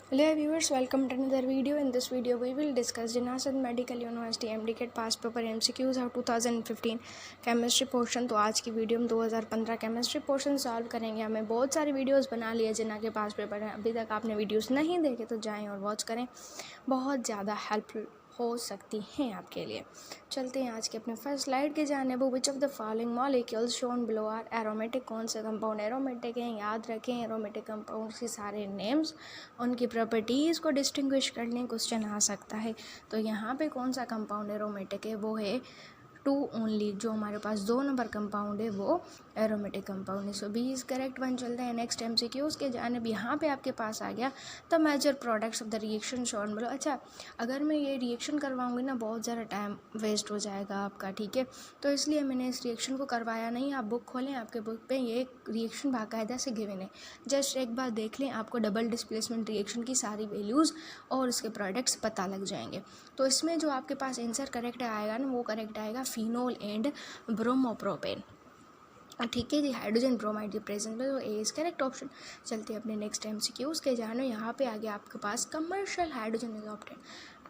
Hello viewers, welcome to another video. In this video we will discuss Janasad Medical University MDCAT past paper MCQs of 2015 chemistry portion. तो आज की video में 2015 chemistry portion solve करेंगे। हमें बहुत सारी videos बना लिए जिन्ना के पास पेपर हैं। अभी तक आपने वीडियोस नहीं देखे तो जाएं और वॉच करें, बहुत ज़्यादा हेल्पफुल हो सकती हैं आपके लिए। चलते हैं आज के अपने फर्स्ट स्लाइड के जानिब। Which of the following molecules shown below are aromatic. कौन से कंपाउंड एरोमेटिक हैं, याद रखें। एरोमेटिक कंपाउंड्स के सारे नेम्स, उनकी प्रॉपर्टीज़ को डिस्टिंग्विश करने क्वेश्चन आ सकता है। तो यहाँ पे कौन सा कंपाउंड एरोमेटिक है, वो है 2 ओनली। जो हमारे पास 2 नंबर कंपाउंड है वो एरोमेटिक कंपाउंड है। सो बी इज़ करेक्ट वन। चलते हैं नेक्स्ट MCQs के जानिब। यहाँ पे आपके पास आ गया the major products of the reaction shown below. अच्छा, अगर मैं ये रिएक्शन करवाऊँगी ना बहुत ज़्यादा टाइम वेस्ट हो जाएगा आपका, ठीक है। तो इसलिए मैंने इस रिएक्शन को करवाया नहीं। आप बुक खोलें, आपके बुक पे ये रिएक्शन बाकायदा से गिवन है। जस्ट एक बार देख लें, आपको डबल डिस्प्लेसमेंट रिएक्शन की सारी वैल्यूज़ और उसके प्रोडक्ट्स पता लग जाएंगे। तो इसमें जो आपके पास आंसर करेक्ट आएगा ना, वो करेक्ट आएगा फिनोल एंड ब्रोमोप्रोपेन, ठीक है जी। हाइड्रोजन ब्रोमाइड की प्रेजेंस में, तो ए इज़ करेक्ट ऑप्शन। चलते हैं अपने नेक्स्ट MCQs के जानो। यहाँ पे आगे आपके पास कमर्शियल हाइड्रोजन इज ऑप्टेन।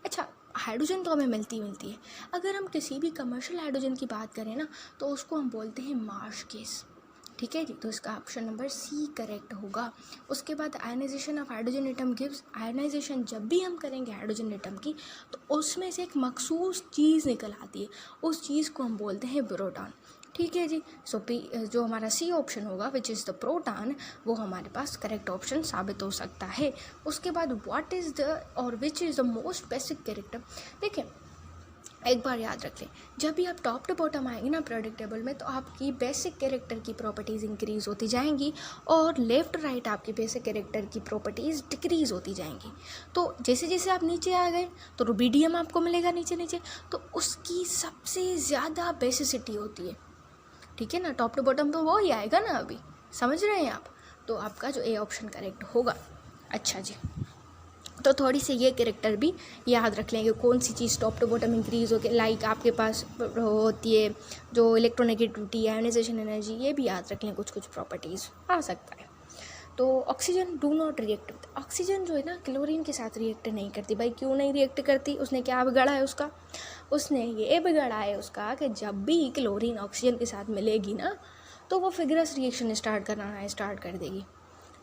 अच्छा, हाइड्रोजन तो हमें मिलती है। अगर हम किसी भी कमर्शियल हाइड्रोजन की बात करें ना, तो उसको हम बोलते हैं मार्श गैस, ठीक है जी। तो इसका ऑप्शन नंबर सी करेक्ट होगा। उसके बाद ionisation of hydrogen atom gives. Ionisation जब भी हम करेंगे हाइड्रोजन एटम की, तो उसमें से एक मखसूस चीज़ निकल आती है, उस चीज़ को हम बोलते हैं प्रोटॉन, ठीक है जी। सो पी जो हमारा सी ऑप्शन होगा विच इज़ द प्रोटॉन, वो हमारे पास करेक्ट ऑप्शन साबित हो सकता है। उसके बाद व्हाट इज़ द और which is the most basic character. देखिए, एक बार याद रख लें, जब भी आप टॉप टू बॉटम आएंगे ना प्रोडक्ट टेबल में, तो आपकी बेसिक कैरेक्टर की प्रॉपर्टीज़ इंक्रीज़ होती जाएंगी और लेफ़्ट राइट आपकी बेसिक कैरेक्टर की प्रॉपर्टीज़ डिक्रीज़ होती जाएंगी। तो जैसे जैसे आप नीचे आ गए तो रुबिडियम आपको मिलेगा नीचे, तो उसकी सबसे ज़्यादा बेसिसिटी होती है, ठीक है ना। टॉप टू बॉटम तो वो ही आएगा ना, अभी समझ रहे हैं आप। तो आपका जो ए ऑप्शन करेक्ट होगा। अच्छा जी, तो थोड़ी सी ये कैरेक्टर भी याद रख लेंगे, कौन सी चीज़ टॉप टू बॉटम इंक्रीज़ होकर, लाइक आपके पास होती है जो इलेक्ट्रोनेगेटिविटी, आयोनाइजेशन एनर्जी, ये भी याद रख लें, कुछ प्रॉपर्टीज़ आ सकता है। तो oxygen do not react. Oxygen जो है ना क्लोरीन के साथ रिएक्ट नहीं करती। भाई क्यों नहीं रिएक्ट करती? उसने क्या बिगाड़ा है उसका? उसने ये बिगाड़ा है उसका कि जब भी क्लोरीन ऑक्सीजन के साथ मिलेगी ना, तो वो फिगरस रिएक्शन स्टार्ट कर देगी,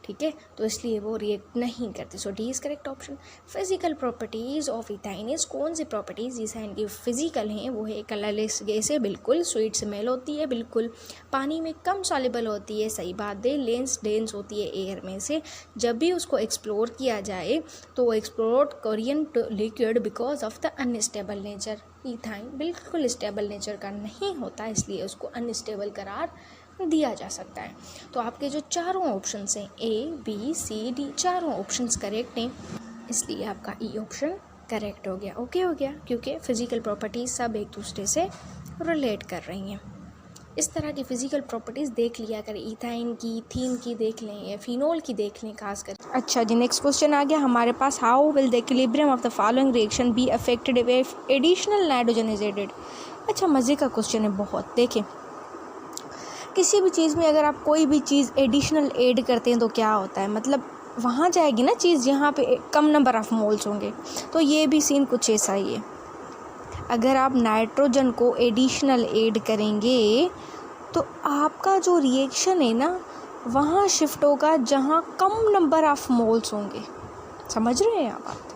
ठीक है। तो इसलिए वो रिएक्ट नहीं करती। So D is correct option. Physical properties of ethyne is. कौन सी प्रॉपर्टीज़ इथाइन की फिजिकल हैं, वो है कलरलेस गैस है, बिल्कुल स्वीट स्मेल होती है, बिल्कुल पानी में कम सॉल्युबल होती है, सही बात है। लेंस डेंस होती है एयर में से। जब भी उसको एक्सप्लोर किया जाए तो वो explore Korean liquid because of the unstable nature. Ethyne बिल्कुल स्टेबल नेचर का नहीं होता, इसलिए उसको अनस्टेबल करार दिया जा सकता है। तो आपके जो चारों ऑप्शंस हैं ABCD, चारों ऑप्शंस करेक्ट हैं, इसलिए आपका ई ऑप्शन करेक्ट हो गया। ओके हो गया, क्योंकि फिजिकल प्रॉपर्टीज़ सब एक दूसरे से रिलेट कर रही हैं। इस तरह की फिजिकल प्रॉपर्टीज़ देख लिया करें, इथाइन की, इथीन की देख लें या फिनोल की देख लें खासकर। अच्छा जी, नेक्स्ट क्वेश्चन आ गया हमारे पास। How will the equilibrium of the following reaction be affected if additional nitrogen is added. अच्छा, मज़े का क्वेश्चन है बहुत। देखें, किसी भी चीज़ में अगर आप कोई भी चीज़ एडिशनल ऐड करते हैं तो क्या होता है, मतलब वहाँ जाएगी ना चीज़ जहाँ पे कम नंबर ऑफ मोल्स होंगे। तो ये भी सीन कुछ ऐसा ही है। अगर आप नाइट्रोजन को एडिशनल ऐड करेंगे तो आपका जो रिएक्शन है ना, वहाँ शिफ्ट होगा जहाँ कम नंबर ऑफ मोल्स होंगे। समझ रहे हैं आप बात?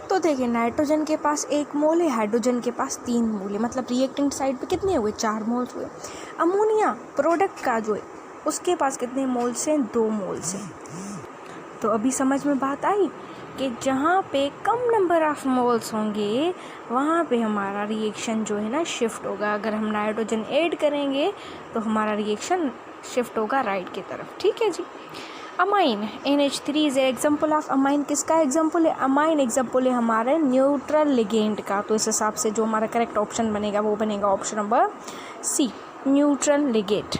तो देखिए, नाइट्रोजन के पास 1 मोल है, हाइड्रोजन के पास 3 मोल है, मतलब रिएक्टेंट साइड पे कितने हुए? 4 मोल्स हुए। अमोनिया प्रोडक्ट का जो है उसके पास कितने मोल्स हैं? 2 मोल्स हैं। तो अभी समझ में बात आई कि जहाँ पे कम नंबर ऑफ मोल्स होंगे वहाँ पे हमारा रिएक्शन जो है ना शिफ्ट होगा। अगर हम नाइट्रोजन ऐड करेंगे तो हमारा रिएक्शन शिफ्ट होगा राइट की तरफ, ठीक है जी। Amine NH3 is example of amine. किसका एग्जाम्पल है? अमाइन एग्जाम्पल है हमारे न्यूट्रल लिगेंड का। तो इस हिसाब से जो हमारा करेक्ट ऑप्शन बनेगा वो बनेगा option number C, neutral ligand.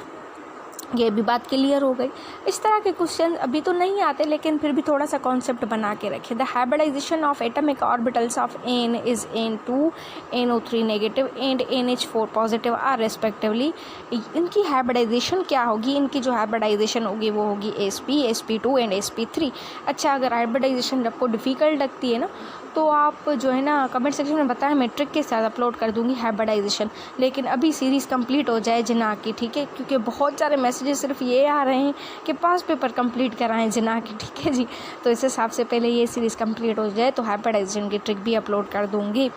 ये भी बात क्लियर हो गई। इस तरह के क्वेश्चन अभी तो नहीं आते, लेकिन फिर भी थोड़ा सा कॉन्सेप्ट बना के रखें। The hybridisation of atomic orbitals of N is N2, NO3 negative and NH4 positive are respectively. इनकी हाइब्रिडाइजेशन क्या होगी? इनकी जो हाइब्रिडाइजेशन होगी वो होगी sp, sp2 एंड sp3। अच्छा, अगर हाइब्रिडाइजेशन आपको डिफ़िकल्ट लगती है ना, तो आप जो है ना कमेंट सेक्शन में बताएं, मैं ट्रिक के साथ अपलोड कर दूंगी हाइब्रिडाइजेशन। लेकिन अभी सीरीज़ कंप्लीट हो जाए जिना की, ठीक है, क्योंकि बहुत सारे मैसेजेस सिर्फ ये आ रहे हैं कि पास पेपर कंप्लीट कराएं जिना की, ठीक है जी। तो इस हिसाब से पहले ये सीरीज़ कंप्लीट हो जाए तो हाइब्रिडाइजेशन की ट्रिक भी अपलोड कर दूँगी।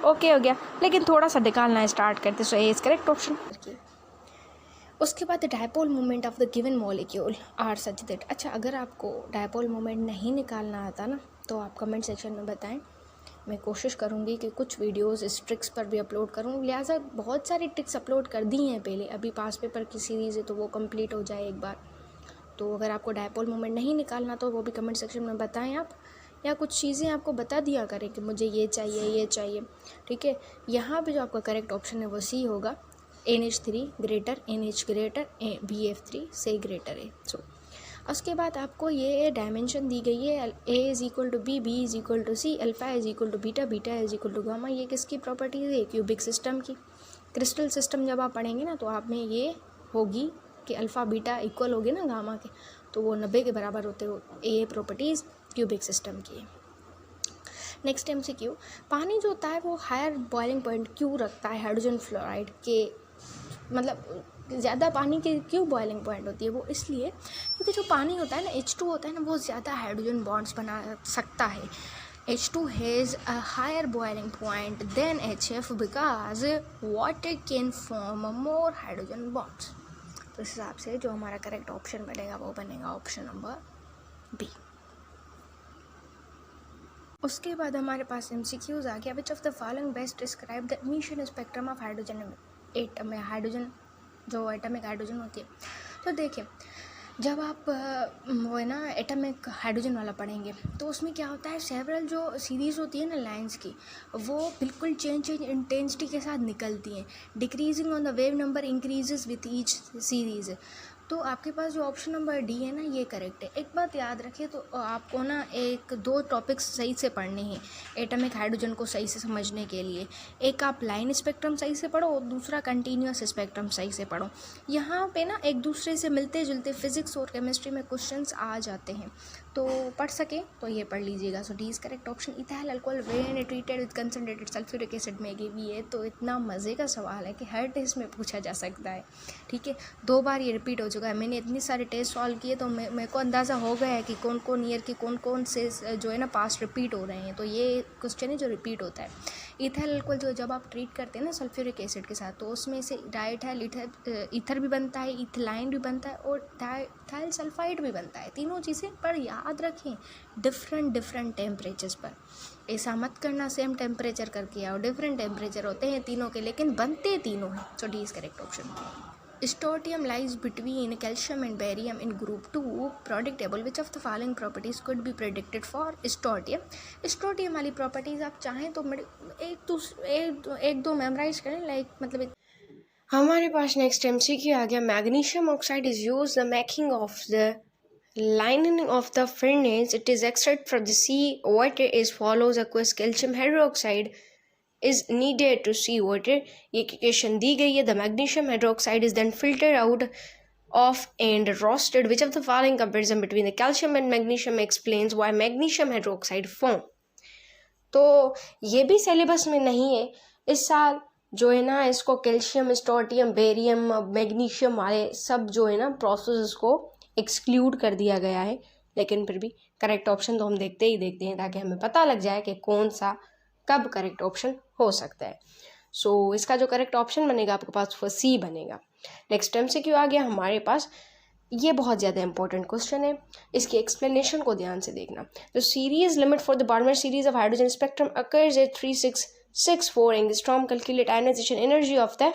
ओके हो गया, लेकिन थोड़ा सा निकालना स्टार्ट करते। So A is correct option. उसके बाद dipole moment of the given molecule are such that. अच्छा, अगर आपको डायपोल मोमेंट नहीं निकालना आता ना, तो आप कमेंट सेक्शन में बताएं। मैं कोशिश करूँगी कि कुछ वीडियोस इस ट्रिक्स पर भी अपलोड करूँ। लिहाजा बहुत सारी ट्रिक्स अपलोड कर दी हैं पहले, अभी पास पेपर की सीरीज़ है तो वो कंप्लीट हो जाए एक बार। तो अगर आपको डायपोल मोमेंट नहीं निकालना तो वो भी कमेंट सेक्शन में बताएं आप, या कुछ चीज़ें आपको बता दिया करें कि मुझे ये चाहिए, ठीक है। यहाँ पे जो आपका करेक्ट ऑप्शन है वो सी होगा, NH3 greater, NH greater, BF3 से ग्रेटर है। सो उसके बाद आपको ये डायमेंशन दी गई है, A is equal to B, B is equal to C, alpha is equal to beta, beta is equal to gamma. ये किसकी प्रॉपर्टीज़ है? क्यूबिक सिस्टम की। क्रिस्टल सिस्टम जब आप पढ़ेंगे ना, तो आप में ये होगी कि अल्फ़ा बीटा इक्वल होगी ना गामा के, तो वो 90 के बराबर होते हो। ये प्रॉपर्टीज़ क्यूबिक सिस्टम की है। नेक्स्ट MCQ, पानी जो होता है वो हायर बॉइलिंग पॉइंट क्यों रखता है हाइड्रोजन फ्लोराइड के? मतलब ज़्यादा पानी की क्यों बॉइलिंग पॉइंट होती है? वो इसलिए क्योंकि जो पानी होता है ना, H2 होता है ना, वो ज़्यादा हाइड्रोजन बॉन्ड्स बना सकता है। H2 has a higher boiling point than HF because water can form more hydrogen bonds. तो इस हिसाब से जो हमारा करेक्ट ऑप्शन बनेगा वो बनेगा ऑप्शन नंबर बी। उसके बाद हमारे पास MCQs आ गया। विच of the following best describe the emission spectrum of hydrogen atom, hydrogen जो एटमिक हाइड्रोजन होती है। तो देखिए, जब आप वो है ना एटमिक हाइड्रोजन वाला पढ़ेंगे तो उसमें क्या होता है, सेवरल जो सीरीज़ होती है ना लाइंस की, वो बिल्कुल चेंज इंटेंसिटी के साथ निकलती हैं। Decreasing on the wave number increases with each series. तो आपके पास जो ऑप्शन नंबर डी है ना, ये करेक्ट है। एक बात याद रखिए, तो आपको ना एक दो टॉपिक्स सही से पढ़ने हैं एटमिक हाइड्रोजन को सही से समझने के लिए। एक आप लाइन स्पेक्ट्रम सही से पढ़ो और दूसरा कंटिन्यूस स्पेक्ट्रम सही से पढ़ो। यहाँ पे ना एक दूसरे से मिलते जुलते फिजिक्स और केमिस्ट्री में क्वेश्चंस आ जाते हैं, तो पढ़ सके तो ये पढ़ लीजिएगा। So D is correct option. Ethyl alcohol when treated with concentrated sulphuric acid में गिव, ये तो इतना मज़े का सवाल है कि हर टेस्ट में पूछा जा सकता है, ठीक है। 2 बार ये रिपीट हो चुका है। मैंने इतने सारे टेस्ट सॉल्व किए तो मेरे को अंदाज़ा हो गया है कि कौन कौन ईयर की कौन कौन से जो है ना पास्ट रिपीट हो रहे हैं। तो ये क्वेश्चन है जो रिपीट होता है। इथाइल अल्कोहल जो जब आप ट्रीट करते हैं ना सल्फ्यूरिक एसिड के साथ, तो उसमें से डाइथाइल ईथर भी बनता है, इथलाइन भी बनता है और डाइथाइल सल्फाइड भी बनता है। तीनों चीज़ें पर याद रखें डिफरेंट टेम्परेचर्स पर। ऐसा मत करना सेम टेम्परेचर करके आओ, डिफरेंट टेम्परेचर होते हैं तीनों के, लेकिन बनते तीनों हैं। So D is correct option. Strontium lies between calcium and barium in group 2 periodic table. Which of the following properties could be predicted for strontium? स्ट्रोटियम वाली प्रॉपर्टीज़ आप चाहें तो एक दो मेमोराइज करें, लाइक मतलब। हमारे पास नेक्स्ट MCQ आ गया। Magnesium oxide is use the making of the lining of the furnace. It is extracted from the sea water is follows aqueous calcium hydroxide is needed to sea water. ये equation दी गई है। The magnesium hydroxide is then filtered out of and roasted. Which of the following comparison between the calcium and magnesium explains why magnesium hydroxide form? तो ये भी syllabus में नहीं है इस साल जो है ना, इसको कैल्शियम, स्ट्रोटियम, बेरियम, मैग्नीशियम वाले सब जो है ना प्रोसेस को एक्सक्लूड कर दिया गया है। लेकिन फिर भी करेक्ट ऑप्शन तो हम देखते हैं ताकि हमें पता लग जाए कि कौन सा कब करेक्ट ऑप्शन हो सकता है। सो इसका जो करेक्ट ऑप्शन बनेगा आपके पास वो सी बनेगा। नेक्स्ट MCQ आ गया हमारे पास। ये बहुत ज़्यादा इंपॉर्टेंट क्वेश्चन है, इसकी एक्सप्लेनेशन को ध्यान से देखना। The series limit for the Balmer series of hydrogen spectrum occurs at 3664 angstrom. Calculate ionisation energy of the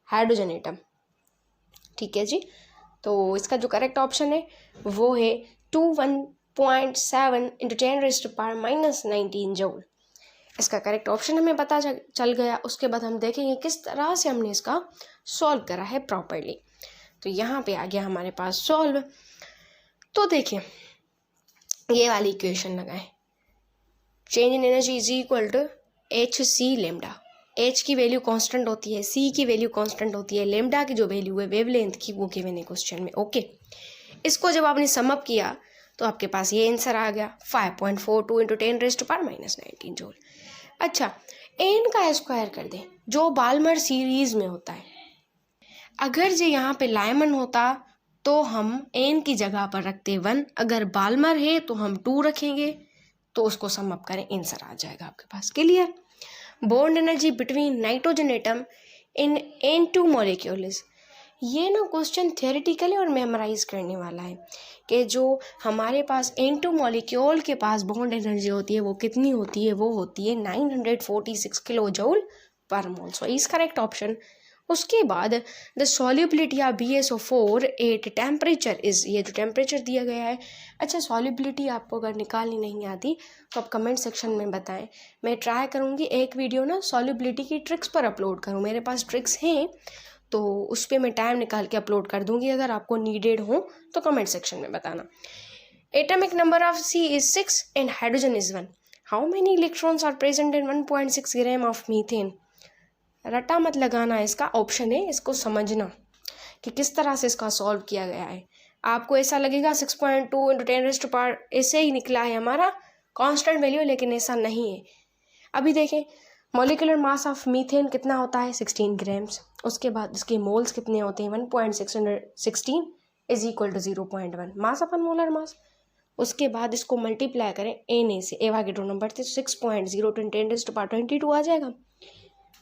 hydrogen atom. ठीक है जी, तो इसका जो करेक्ट ऑप्शन है वो है 21.7 × 10⁻⁻19 जूल। इसका करेक्ट ऑप्शन हमें पता चल गया। उसके बाद हम देखेंगे किस तरह से हमने इसका सॉल्व करा है प्रॉपरली। तो यहाँ पे आ गया हमारे पास सॉल्व। तो देखिए ये वाली इक्वेशन लगाएं, change in energy is equal to H C lambda. H की वैल्यू कांस्टेंट होती है, सी की वैल्यू कांस्टेंट होती है, लेमडा की जो वैल्यू है वेवलेंथ की वो गिवन है क्वेश्चन में। ओके, इसको जब आपने सम अप किया तो आपके पास ये आंसर आ गया 5.42 × 10⁻⁻⁹ जूल। अच्छा, एन का स्क्वायर कर दें जो बाल्मर सीरीज में होता है। अगर जो यहाँ पे लाइमन होता तो हम एन की जगह पर रखते 1, अगर बाल्मर है तो हम 2 रखेंगे, तो उसको सम अप करें, आंसर आ जाएगा आपके पास। Clear? Bond energy between nitrogen atom in N2 molecules. ये ना क्वेश्चन थियोरेटिकली और मेमोराइज करने वाला है कि जो हमारे पास N2 मॉलिक्यूल के पास बॉन्ड एनर्जी होती है वो कितनी होती है, वो होती है 946 किलो जूल पर मोल। So is correct option. उसके बाद the solubility of BSO4 at temperature is, ये जो टेम्परेचर दिया गया है। अच्छा, सॉल्युबिलिटी आपको अगर निकालनी नहीं आती तो आप कमेंट सेक्शन में बताएं, मैं ट्राई करूँगी एक वीडियो ना सॉल्युबिलिटी की ट्रिक्स पर अपलोड करूँ। मेरे पास ट्रिक्स हैं तो उस पर मैं टाइम निकाल के अपलोड कर दूँगी, अगर आपको नीडेड हो तो कमेंट सेक्शन में बताना। Atomic number of C is 6 and hydrogen is 1। How many electrons are present in 1.6 gram of methane. रटा मत लगाना, इसका ऑप्शन है, इसको समझना कि किस तरह से इसका सॉल्व किया गया है। आपको ऐसा लगेगा 6.2 × 10⁻⁻, ऐसे ही निकला है हमारा कांस्टेंट वैल्यू, लेकिन ऐसा नहीं है। अभी देखें मॉलिक्यूलर मास ऑफ मीथेन कितना होता है 16 ग्राम्स। उसके बाद इसके मोल्स कितने होते हैं 1.616 is equal to 0.1 mass upon molar mass. उसके बाद इसको मल्टीप्लाई करें Na से, एवागेड्रो नंबर थे 6.0 × 10⁻22 आ जाएगा।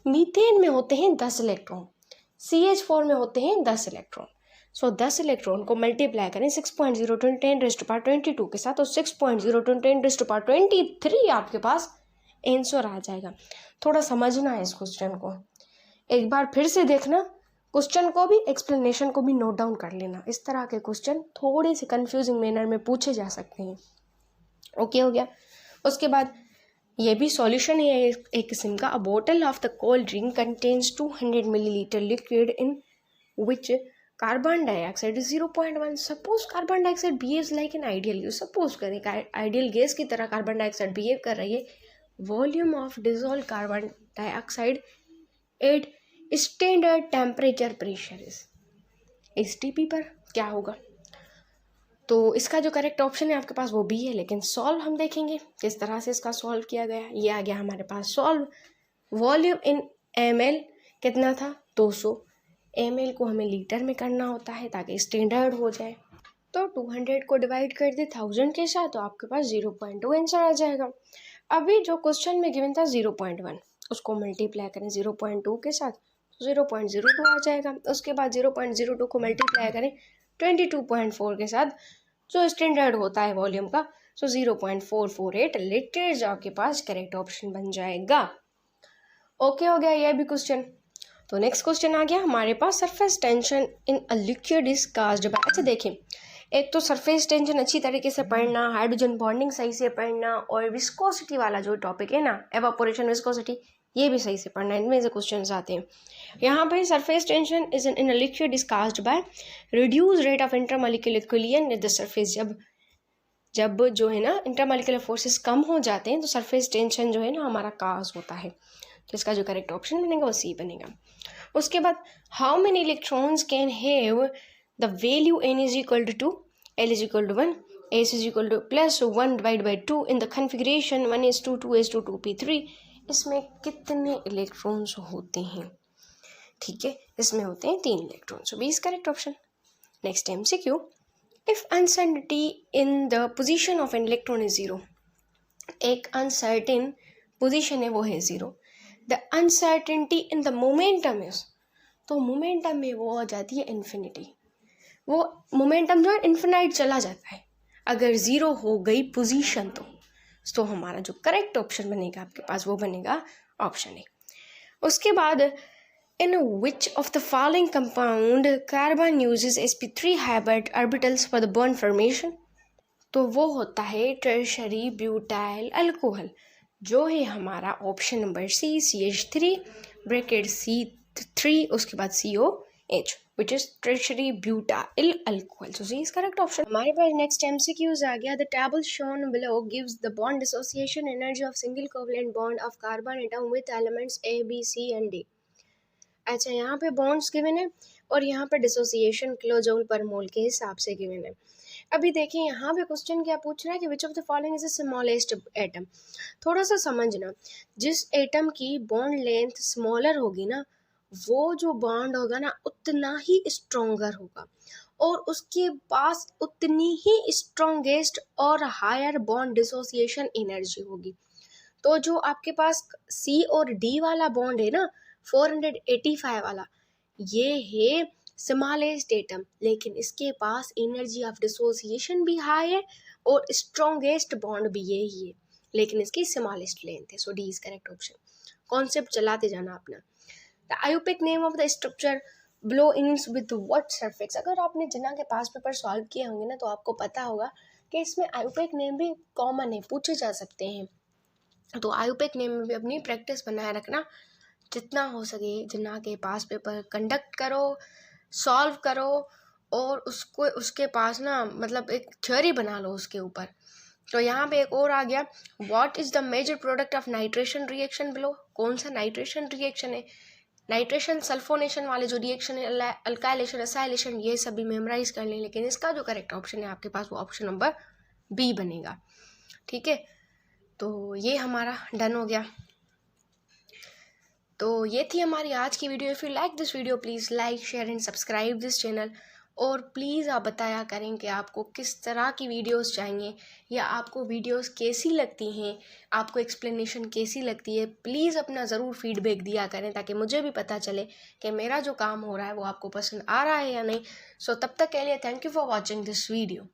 मीथेन में होते हैं 10 इलेक्ट्रॉन, CH4 में होते हैं 10 इलेक्ट्रॉन। सो 10 इलेक्ट्रॉन को मल्टीप्लाई करें 6.0 × 10⁻22 के साथ, तो 6.0 × 10⁻23 आपके पास आंसर आ जाएगा। थोड़ा समझना है इस क्वेश्चन को, एक बार फिर से देखना, क्वेश्चन को भी एक्सप्लेनेशन को भी नोट डाउन कर लेना। इस तरह के क्वेश्चन थोड़े से कंफ्यूजिंग मैनर में पूछे जा सकते हैं। ओके हो गया। उसके बाद ये भी सॉल्यूशन है एक किस्म का। अ bottle of the cold drink contains 200 millilitre liquid in which carbon dioxide is 0.1। Suppose carbon dioxide behaves like an ideal gas. Suppose करें आइडियल गैस की तरह कार्बन डाइऑक्साइड बिहेव कर रही है। Volume of dissolve carbon dioxide eight standard temperature pressure is, STP पर क्या होगा। तो इसका जो करेक्ट ऑप्शन है आपके पास वो भी है, लेकिन सॉल्व हम देखेंगे किस तरह से इसका सॉल्व किया गया। ये आ गया हमारे पास सॉल्व। वॉल्यूम इन ml कितना था 200, ml को हमें लीटर में करना होता है ताकि स्टैंडर्ड हो जाए। तो 200 को डिवाइड कर दे 1000 के साथ, तो आपके पास 0.2 आंसर आ जाएगा। अभी जो क्वेश्चन में गिवन था 0.1, उसको मल्टीप्लाई करें 0.2 के साथ, 0.02 आ जाएगा। उसके बाद 0.02 को मल्टीप्लाई करें 22.4 के साथ, जो स्टैंडर्ड होता है वॉल्यूम का, सो 0.448 लीटर जो आपके पास करेक्ट ऑप्शन बन जाएगा। ओके हो गया ये भी क्वेश्चन। तो नेक्स्ट क्वेश्चन आ गया हमारे पास, surface tension in a liquid is caused by. अच्छा देखिए, एक तो सरफेस टेंशन अच्छी तरीके से पढ़ना, हाइड्रोजन बॉन्डिंग सही से पढ़ना, और विस्कोसिटी वाला जो टॉपिक है ना, एवापोरेशन विस्कोसिटी, ये भी सही से पढ़ना, इनमें से क्वेश्चन आते हैं। यहाँ पे surface tension is in a liquid is caused bye reduce rate of intermolecular equilibrium at the surface. जब जो है ना इंटरमॉलिक्यूलर फोर्सेस कम हो जाते हैं तो सरफेस टेंशन जो है ना हमारा काज होता है। तो इसका जो करेक्ट ऑप्शन बनेगा वो सी बनेगा। उसके बाद how many electrons can have the value n is equal to 2, L is equal to 1, S is equal to +1 divide by 2 in the configuration 1:2 2:2 2p3। इसमें कितने इलेक्ट्रॉन्स होते हैं? ठीक है, इसमें होते हैं 3 electrons. So B is correct option. Next MCQ, if uncertainty in the position of an electron is 0, एक अनसर्टेन पोजीशन है वो है 0, the uncertainty in the momentum is, तो मोमेंटम में वो आ जाती है इन्फिनिटी। वो मोमेंटम जो है इन्फिनाइट चला जाता है अगर 0 हो गई पोजीशन। तो हमारा जो करेक्ट ऑप्शन बनेगा आपके पास वो बनेगा ऑप्शन ए। उसके बाद in which of the following compound carbon uses sp3 hybrid orbitals for the bond formation, तो वो होता है टर्शरी ब्यूटाइल अल्कोहल, जो है हमारा ऑप्शन नंबर सी, CH3 ब्रैकेट C3 उसके बाद COH। which is tertiary butyl alcohol. So C is correct option. हमारे पास next MCQs आ गया. The table shown below gives the bond dissociation energy of single covalent bond of carbon atom with elements A, B, C and D. अच्छा, यहाँ पे bonds given है और यहाँ पे dissociation kilo joule पर मोल के हिसाब से गिवन है. अभी देखिए यहाँ पे क्वेश्चन क्या पूछ रहा है कि विच of the following is the smallest atom. थोड़ा सा समझना, जिस एटम की बॉन्ड लेंथ स्मॉलर होगी ना, वो जो बॉन्ड होगा ना उतना ही स्ट्रोंगर होगा और उसके पास उतनी ही स्ट्रोंगेस्ट और हायर बॉन्ड डिसोसिएशन एनर्जी होगी. तो जो आपके पास सी और डी वाला बॉन्ड है ना 485 वाला, ये है स्मॉलेस्ट एटम, लेकिन इसके पास एनर्जी ऑफ डिसोसिएशन भी हाई है और स्ट्रोंगेस्ट बॉन्ड भी यही है, लेकिन इसकी स्मॉलेस्ट लेंथ है. So D is correct option. Concept चलाते जाना अपना. The IUPAC name of the structure below ends with what suffix. अगर आपने जिना के पास पेपर सॉल्व किए होंगे ना तो आपको पता होगा कि इसमें आयुपिक नेम भी कॉमन है, पूछे जा सकते हैं. तो आयुपिक नेम में भी अपनी प्रैक्टिस बनाए रखना. जितना हो सके जिना के पास पेपर कंडक्ट करो, सॉल्व करो और उसको उसके पास ना मतलब एक थ्योरी बना लो उसके ऊपर. तो यहाँ पे एक और आ गया, what is the major product of nitration reaction below. कौन सा नाइट्रेशन रिएक्शन है? नाइट्रेशन सल्फोनेशन वाले जो रिएक्शन है, अल्काइलेशन, एसाइलेशन, ये सभी मेमोराइज कर लें, लेकिन इसका जो करेक्ट ऑप्शन है आपके पास वो ऑप्शन नंबर बी बनेगा. ठीक है, तो ये हमारा डन हो गया. तो ये थी हमारी आज की video. If you like this video please like, share and subscribe this channel. और प्लीज़ आप बताया करें कि आपको किस तरह की वीडियोस चाहिए या आपको वीडियोस कैसी लगती हैं, आपको एक्सप्लेनेशन कैसी लगती है. प्लीज़ अपना ज़रूर फीडबैक दिया करें ताकि मुझे भी पता चले कि मेरा जो काम हो रहा है वो आपको पसंद आ रहा है या नहीं. सो तब तक के लिए thank you for watching this video.